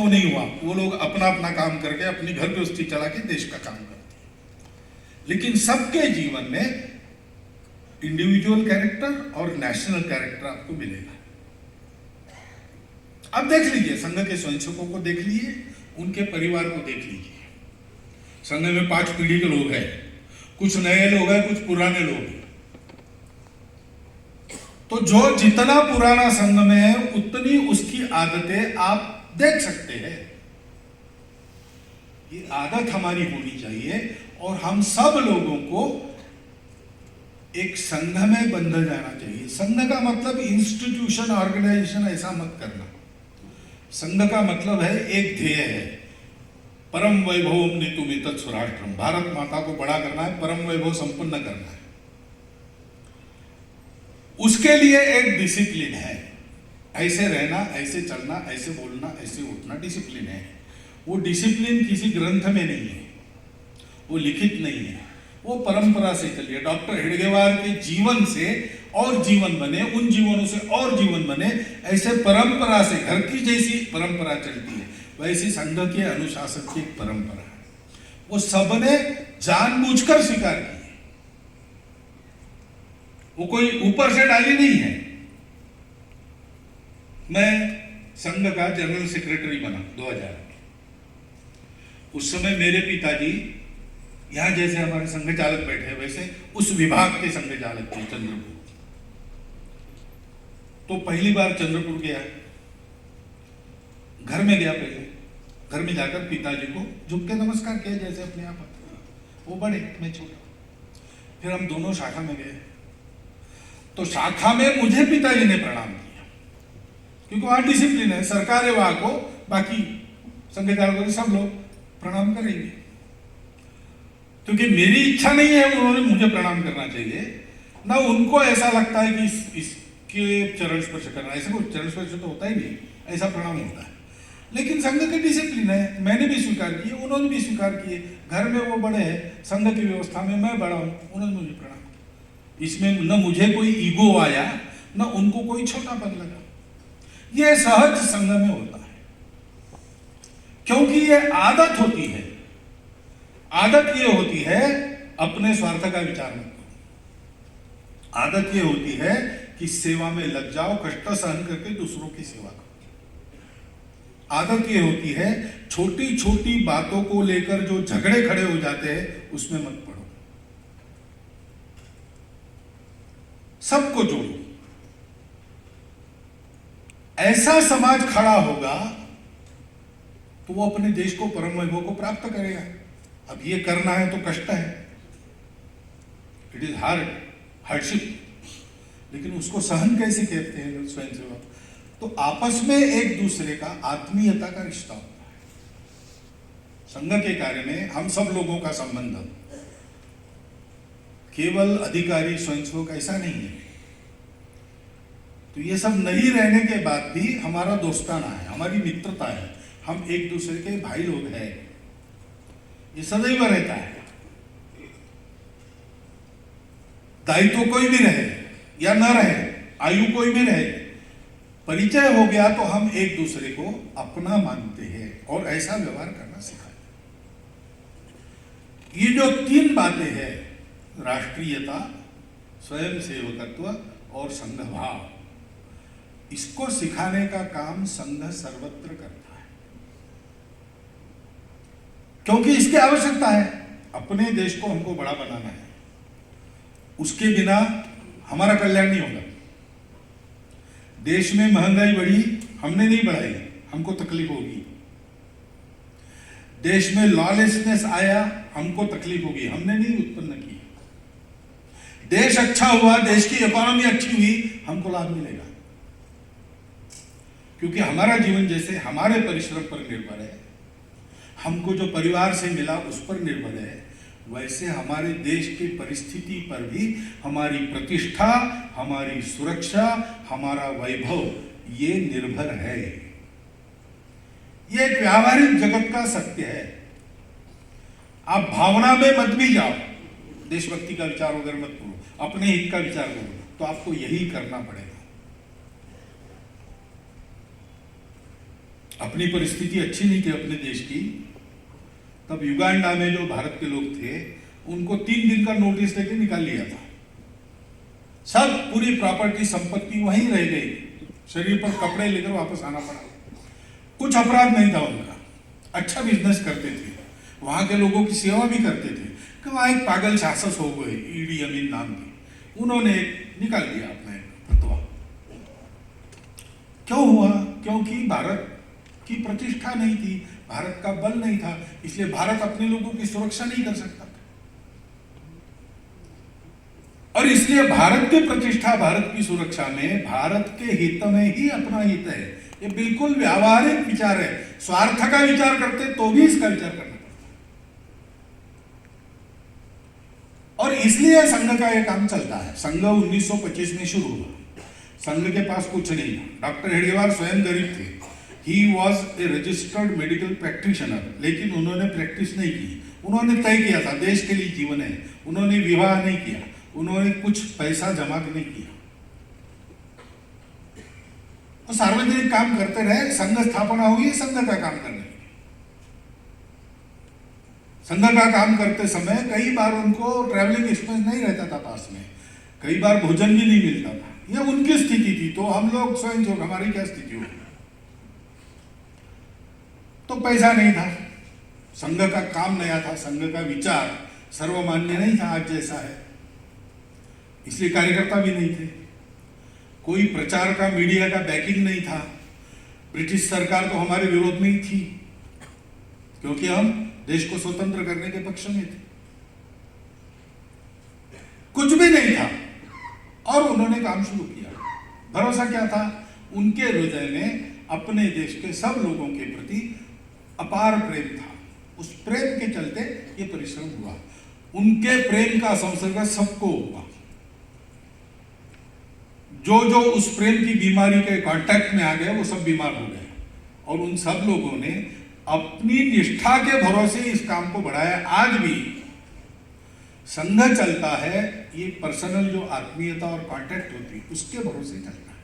वो नहीं हुआ। वो लोग अपना अपना काम करके अपनी घर गृहस्थी चला के देश का काम करते हैं। लेकिन सबके जीवन में इंडिविजुअल कैरेक्टर और नेशनल कैरेक्टर आपको मिलेगा। अब देख लीजिए, संघ के स्वयंसेवकों को देख लीजिए, उनके परिवार को देख लीजिए। संघ में 5 पीढ़ी के लोग हैं, कुछ नए लोग हैं, कुछ पुराने लोग हैं। तो जो जितना पुराना संघ में है उतनी उसकी आदतें आप देख सकते हैं। ये आदत हमारी होनी चाहिए और हम सब लोगों को एक संघ में बंधा जाना चाहिए। संघ का मतलब इंस्टीट्यूशन, ऑर्गेनाइजेशन ऐसा मत करना। संघ का मतलब है एक ध्येय है, परम वैभव नीतुमित स्वराष्ट्रम, भारत माता को बड़ा करना है, परम वैभव संपन्न करना है। उसके लिए एक डिसिप्लिन है, ऐसे रहना, ऐसे चलना, ऐसे बोलना, ऐसे उठना, डिसिप्लिन है। वो डिसिप्लिन किसी ग्रंथ में नहीं है, वो लिखित नहीं है, वो परंपरा से चलिए। डॉक्टर हेडगेवार के जीवन से और जीवन बने, उन जीवनों से और जीवन बने, ऐसे परंपरा से, घर की जैसी परंपरा चलती है वैसी संघ के अनुशासन की एक परंपरा है। वो सबने जानबूझकर स्वीकार की, वो कोई ऊपर से डाली नहीं है। मैं संघ का जनरल सेक्रेटरी बना 2000 में। उस समय मेरे पिताजी यहां जैसे हमारे संघ चालक बैठे हैं वैसे उस विभाग के संघ चालक थे चंद्रपुर। तो पहली बार चंद्रपुर गया, घर में गया। पहले घर में जाकर पिताजी को झुक के नमस्कार किया जैसे अपने आप। वो बड़े, मैं छोटा। फिर हम दोनों शाखा में गए, तो शाखा में मुझे पिताजी ने प्रणाम किया, क्योंकि वहां डिसिप्लिन है, सरकार है वहां को, बाकी संघ चालकों सब लोग प्रणाम करेंगे। क्योंकि मेरी इच्छा नहीं है उन्होंने मुझे प्रणाम करना चाहिए, ना उनको ऐसा लगता है कि इसके चरण स्पर्श करना, ऐसा कोई चरण स्पर्श तो होता ही नहीं, ऐसा प्रणाम होता है। लेकिन संघ की डिसिप्लिन है, मैंने भी स्वीकार किए, उन्होंने भी स्वीकार किए। घर में वो बड़े हैं, संघ की व्यवस्था में मैं बड़ा हूं, उन्होंने मुझे प्रणाम। इसमें न मुझे कोई ईगो आया, न उनको कोई छोटापन लगा। यह सहज संघ में होता है, क्योंकि यह आदत होती है। आदत यह होती है अपने स्वार्थ का विचार मत करो। आदत यह होती है कि सेवा में लग जाओ, कष्ट सहन करके दूसरों की सेवा करो। आदत यह होती है छोटी छोटी बातों को लेकर जो झगड़े खड़े हो जाते हैं उसमें मत पड़ो, सबको जोड़ो। ऐसा समाज खड़ा होगा तो वो अपने देश को, परम वैभव को प्राप्त करेगा। अब ये करना है तो कष्ट है, इट इज हार्डशिप, लेकिन उसको सहन कैसे करते हैं लोग स्वयंसेवक? तो आपस में एक दूसरे का आत्मीयता का रिश्ता होता है। संघ के कार्य में हम सब लोगों का संबंध, केवल अधिकारी स्वयंसेवक ऐसा नहीं है। तो ये सब नहीं रहने के बाद भी हमारा दोस्ताना है, हमारी मित्रता है, हम एक दूसरे के भाई लोग हैं, ये सदैव रहता है। दायित्व कोई भी रहे या न रहे, आयु कोई भी रहे, परिचय हो गया तो हम एक दूसरे को अपना मानते हैं और ऐसा व्यवहार करना सिखाते हैं। ये जो 3 बातें हैं, राष्ट्रीयता, स्वयं सेवकत्व और संघ भाव, इसको सिखाने का काम संघ सर्वत्र करता है, क्योंकि इसकी आवश्यकता है। अपने देश को हमको बड़ा बनाना है, उसके बिना हमारा कल्याण नहीं होगा। देश में महंगाई बढ़ी, हमने नहीं बढ़ाई, हमको तकलीफ होगी। देश में लॉलेसनेस आया, हमको तकलीफ होगी, हमने नहीं उत्पन्न की। देश अच्छा हुआ, देश की इकोनॉमी अच्छी हुई, हमको लाभ मिलेगा, क्योंकि हमारा जीवन जैसे हमारे परिश्रम पर निर्भर है, हमको जो परिवार से मिला उस पर निर्भर है, वैसे हमारे देश की परिस्थिति पर भी हमारी प्रतिष्ठा, हमारी सुरक्षा, हमारा वैभव ये निर्भर है। ये एक व्यावहारिक जगत का सत्य है। आप भावना में मत भी जाओ, देशभक्ति का विचार वगैरह मत करो, अपने हित का विचार करो, तो आपको यही करना पड़ेगा। अपनी परिस्थिति अच्छी नहीं थी अपने देश की, तब युगांडा में जो भारत के लोग थे उनको 3 दिन का नोटिस देके निकाल लिया था। सब पूरी प्रॉपर्टी संपत्ति वहीं रह गई, शरीर पर कपड़े लेकर वापस आना पड़ा। कुछ अपराध नहीं था उनका, अच्छा बिजनेस करते थे, वहां के लोगों की सेवा भी करते थे। कि वहां एक पागल शासक हो गए ईडी अमीन नाम के, उन्होंने निकाल दिया अपना एक फतवा। क्यों हुआ? क्योंकि भारत की प्रतिष्ठा नहीं थी, भारत का बल नहीं था, इसलिए भारत अपने लोगों की सुरक्षा नहीं कर सकता था। और इसलिए भारत की प्रतिष्ठा, भारत की सुरक्षा में भारत के हित में ही अपना हित है। ये बिल्कुल व्यावहारिक विचार है। स्वार्थ का विचार करते तो भी इसका विचार करना पड़ता। और इसलिए संघ का यह काम चलता है। संघ 1925 में शुरू हुआ। संघ के पास कुछ नहीं था। डॉक्टर हेडगेवार स्वयं गरीब थे। He was a registered medical practitioner, लेकिन उन्होंने प्रैक्टिस नहीं की। उन्होंने तय किया था देश के लिए जीवन है। उन्होंने विवाह नहीं किया, उन्होंने कुछ पैसा जमा नहीं किया, तो सार्वजनिक काम करते रहे। संघ स्थापना हुई, संघ का काम करने लगे। संघ का काम करते समय कई बार उनको ट्रैवलिंग एक्सपेंस नहीं रहता था पास में, कई बार भोजन भी नहीं मिलता था। यह उनकी स्थिति थी, तो हम लोग स्वयं जो हमारी क्या स्थिति होगी। तो पैसा नहीं था, संघ का काम नया था, संघ का विचार सर्वमान्य नहीं था आज जैसा है, इसलिए कार्यकर्ता भी नहीं थे। कोई प्रचार का, मीडिया का बैकिंग नहीं था। ब्रिटिश सरकार तो हमारे विरोध में ही थी, क्योंकि हम देश को स्वतंत्र करने के पक्ष में थे। कुछ भी नहीं था और उन्होंने काम शुरू किया। भरोसा क्या था? उनके हृदय में अपने देश के सब लोगों के प्रति अपार प्रेम था। उस प्रेम के चलते ये परिश्रम हुआ। उनके प्रेम का संसर्ग सबको हुआ। जो जो उस प्रेम की बीमारी के कांटेक्ट में आ गए वो सब बीमार हो गए, और उन सब लोगों ने अपनी निष्ठा के भरोसे इस काम को बढ़ाया। आज भी संघ चलता है, ये पर्सनल जो आत्मीयता और कांटेक्ट होती है उसके भरोसे चलता है।